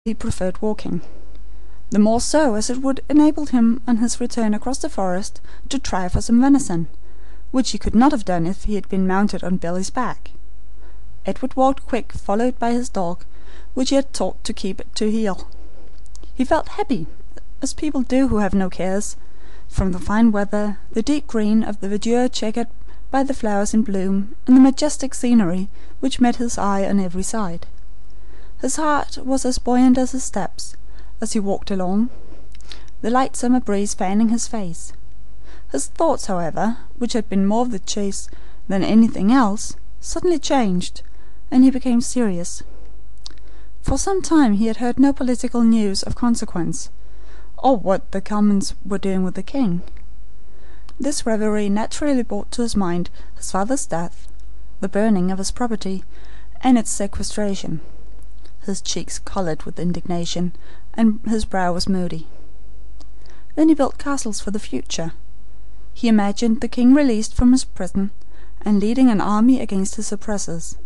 he preferred walking, the more so as it would enable him on his return across the forest to try for some venison, which he could not have done if he had been mounted on Billy's back. Edward walked quick, followed by his dog, which he had taught to keep to heel. He felt happy, as people do who have no cares, from the fine weather, the deep green of the verdure checkered by the flowers in bloom, and the majestic scenery which met his eye on every side. His heart was as buoyant as his steps, as he walked along, the light summer breeze fanning his face. His thoughts, however, which had been more of the chase than anything else, suddenly changed, and he became serious. For some time he had heard no political news of consequence, or what the Commons were doing with the king. This reverie naturally brought to his mind his father's death, the burning of his property, and its sequestration. His cheeks coloured with indignation, and his brow was moody. Then he built castles for the future. He imagined the king released from his prison, and leading an army against his oppressors.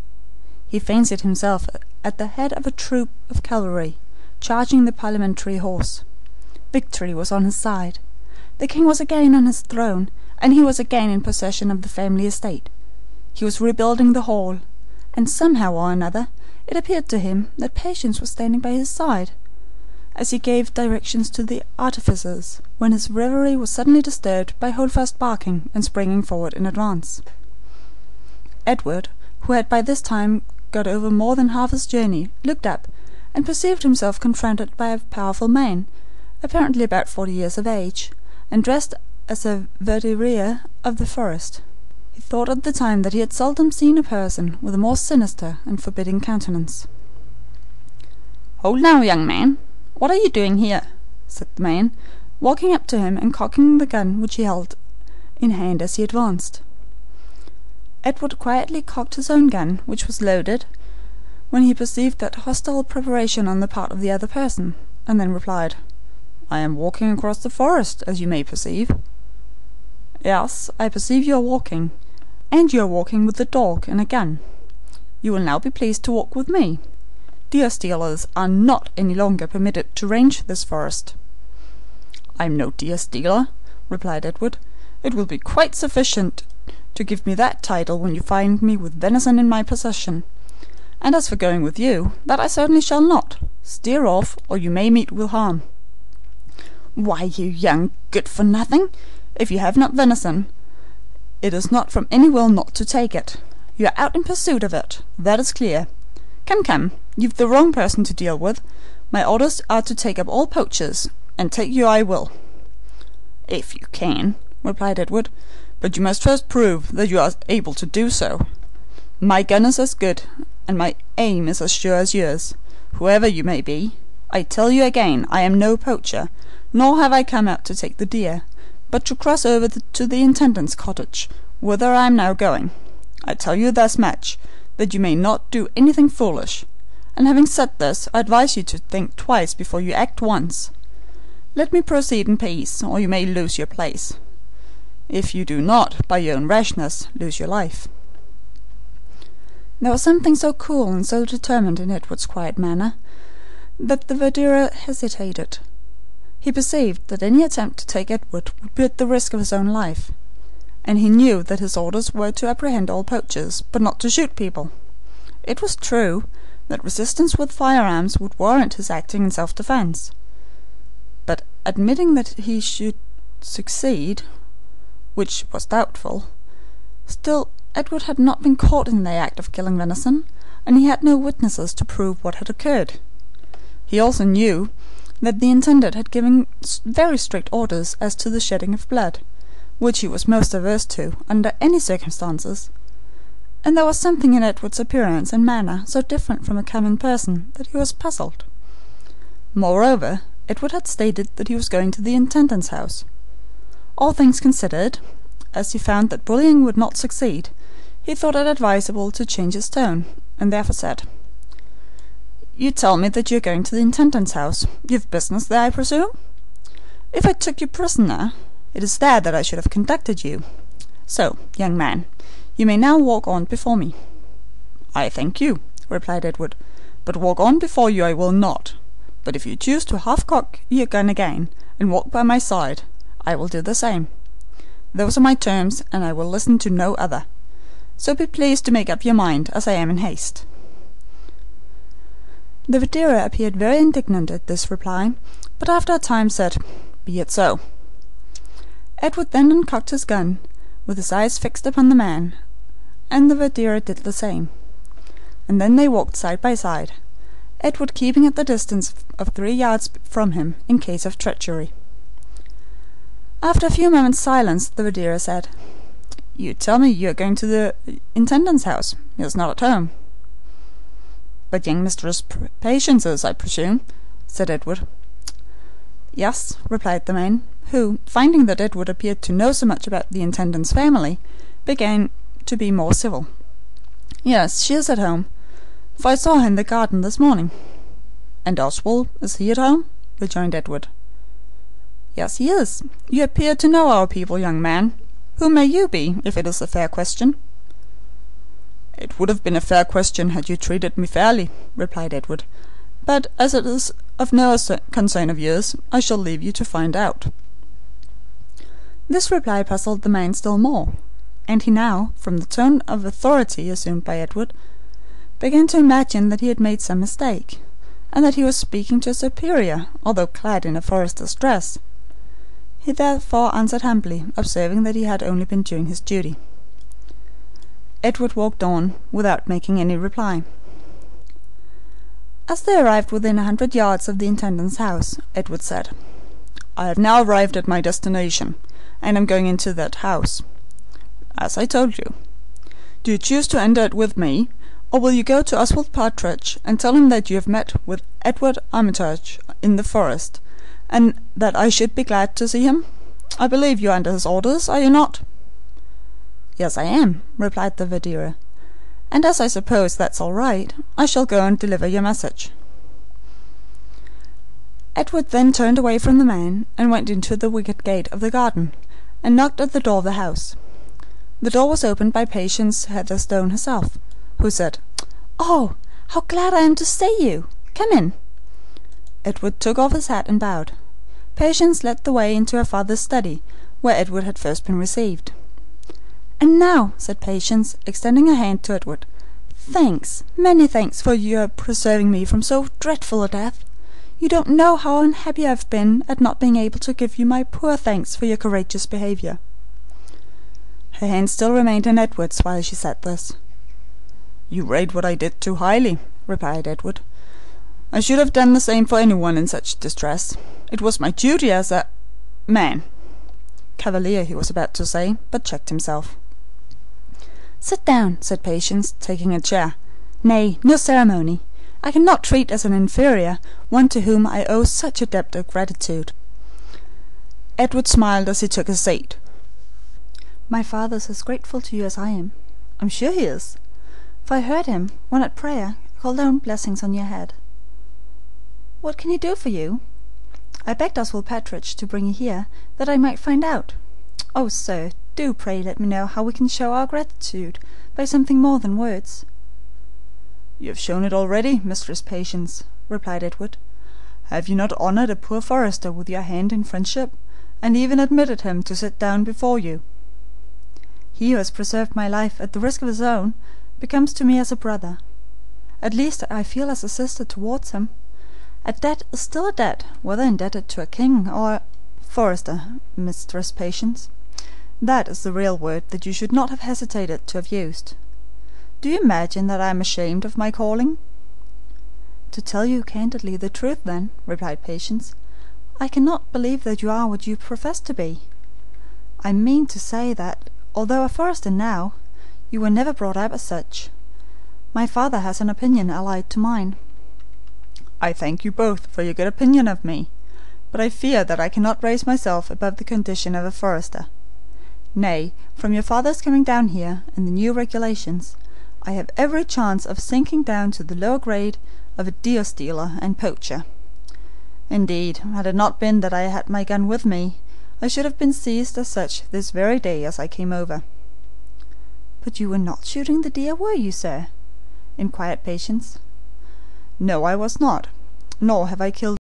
He fancied himself at the head of a troop of cavalry, charging the parliamentary horse. Victory was on his side. The king was again on his throne, and he was again in possession of the family estate. He was rebuilding the hall, and somehow or another it appeared to him that Patience was standing by his side, as he gave directions to the artificers, when his reverie was suddenly disturbed by Holdfast barking and springing forward in advance. Edward, who had by this time got over more than half his journey, looked up, and perceived himself confronted by a powerful man, apparently about 40 years of age, and dressed as a verderer of the forest. He thought at the time that he had seldom seen a person with a more sinister and forbidding countenance. "Hold now, young man! What are you doing here?" said the man, walking up to him and cocking the gun which he held in hand as he advanced. Edward quietly cocked his own gun, which was loaded, when he perceived that hostile preparation on the part of the other person, and then replied, "I am walking across the forest, as you may perceive." "Yes, I perceive you are walking, and you are walking with the dog and a gun. You will now be pleased to walk with me. Deer stealers are not any longer permitted to range this forest." "I am no deer stealer," replied Edward. "It will be quite sufficient to give me that title when you find me with venison in my possession. And as for going with you, that I certainly shall not. Steer off, or you may meet with harm." "Why, you young good-for-nothing, if you have not venison, it is not from any will not to take it. You are out in pursuit of it, that is clear. Come, come, you've the wrong person to deal with. My orders are to take up all poachers, and take you I will." "If you can," replied Edward, "but you must first prove that you are able to do so. My gun is as good, and my aim is as sure as yours, whoever you may be. I tell you again, I am no poacher, nor have I come out to take the deer, but to cross over to the intendant's cottage, whither I am now going. I tell you thus much, that you may not do anything foolish, and having said this, I advise you to think twice before you act once. Let me proceed in peace, or you may lose your place. If you do not, by your own rashness, lose your life." There was something so cool and so determined in Edward's quiet manner, that the verderer hesitated. He perceived that any attempt to take Edward would be at the risk of his own life, and he knew that his orders were to apprehend all poachers, but not to shoot people. It was true that resistance with firearms would warrant his acting in self-defence, but admitting that he should succeed, which was doubtful, still Edward had not been caught in the act of killing venison, and he had no witnesses to prove what had occurred. He also knew that the intendant had given very strict orders as to the shedding of blood, which he was most averse to under any circumstances, and there was something in Edward's appearance and manner so different from a common person that he was puzzled. Moreover, Edward had stated that he was going to the intendant's house. All things considered, as he found that bullying would not succeed, he thought it advisable to change his tone, and therefore said, "You tell me that you are going to the intendant's house. You have business there, I presume? If I took you prisoner, it is there that I should have conducted you. So, young man, you may now walk on before me." "I thank you," replied Edward, "but walk on before you I will not. But if you choose to half-cock your gun again, and walk by my side, I will do the same. Those are my terms, and I will listen to no other. So be pleased to make up your mind, as I am in haste." The Vadira appeared very indignant at this reply, but after a time said, "Be it so." Edward then uncocked his gun, with his eyes fixed upon the man, and the Vadira did the same, and then they walked side by side, Edward keeping at the distance of 3 yards from him in case of treachery. After a few moments' silence, the Vadira said, "You tell me you are going to the Intendant's house. He is not at home." "But young Mistress Patience is, I presume," said Edward. "Yes," replied the man, who, finding that Edward appeared to know so much about the Intendant's family, began to be more civil. "Yes, she is at home, for I saw her in the garden this morning." "And Oswald, is he at home?" rejoined Edward. "Yes, he is. You appear to know our people, young man. Who may you be, if it is a fair question?" "It would have been a fair question had you treated me fairly," replied Edward. "But as it is of no concern of yours, I shall leave you to find out." This reply puzzled the man still more, and he now, from the tone of authority assumed by Edward, began to imagine that he had made some mistake, and that he was speaking to a superior, although clad in a forester's dress. He therefore answered humbly, observing that he had only been doing his duty. Edward walked on, without making any reply. As they arrived within 100 yards of the Intendant's house, Edward said, "I have now arrived at my destination, and am going into that house, as I told you. Do you choose to enter it with me, or will you go to Oswald Partridge and tell him that you have met with Edward Armitage in the forest, and that I should be glad to see him? I believe you are under his orders, are you not?" "Yes, I am," replied the Vadira, "and as I suppose that's all right, I shall go and deliver your message." Edward then turned away from the man, and went into the wicket gate of the garden, and knocked at the door of the house. The door was opened by Patience Heatherstone herself, who said, "Oh, how glad I am to see you! Come in." Edward took off his hat and bowed. Patience led the way into her father's study, where Edward had first been received. "And now," said Patience, extending her hand to Edward, "thanks, many thanks, for your preserving me from so dreadful a death. You don't know how unhappy I have been at not being able to give you my poor thanks for your courageous behaviour." Her hand still remained in Edward's while she said this. "You rate what I did too highly," replied Edward. "I should have done the same for anyone in such distress. It was my duty as a man." Cavalier, he was about to say, but checked himself. "Sit down," said Patience, taking a chair. "Nay, no ceremony. I cannot treat as an inferior one to whom I owe such a debt of gratitude." Edward smiled as he took his seat. "My father is as grateful to you as I am. I'm sure he is, for I heard him, when at prayer, call down blessings on your head. What can he do for you? I begged Oswald Partridge to bring you here, that I might find out. Oh, sir, do pray let me know how we can show our gratitude by something more than words." "You have shown it already, Mistress Patience," replied Edward. "Have you not honoured a poor forester with your hand in friendship, and even admitted him to sit down before you? He who has preserved my life at the risk of his own becomes to me as a brother. At least I feel as a sister towards him. A debt is still a debt, whether indebted to a king or a forester, Mistress Patience. That is the real word that you should not have hesitated to have used. Do you imagine that I am ashamed of my calling?" "To tell you candidly the truth, then," replied Patience, "I cannot believe that you are what you profess to be. I mean to say that, although a forester now, you were never brought up as such. My father has an opinion allied to mine." "I thank you both for your good opinion of me, but I fear that I cannot raise myself above the condition of a forester. Nay, from your father's coming down here, and the new regulations, I have every chance of sinking down to the lower grade of a deer stealer and poacher. Indeed, had it not been that I had my gun with me, I should have been seized as such this very day as I came over." "But you were not shooting the deer, were you, sir?" inquired Patience. "No, I was not. nor have I killed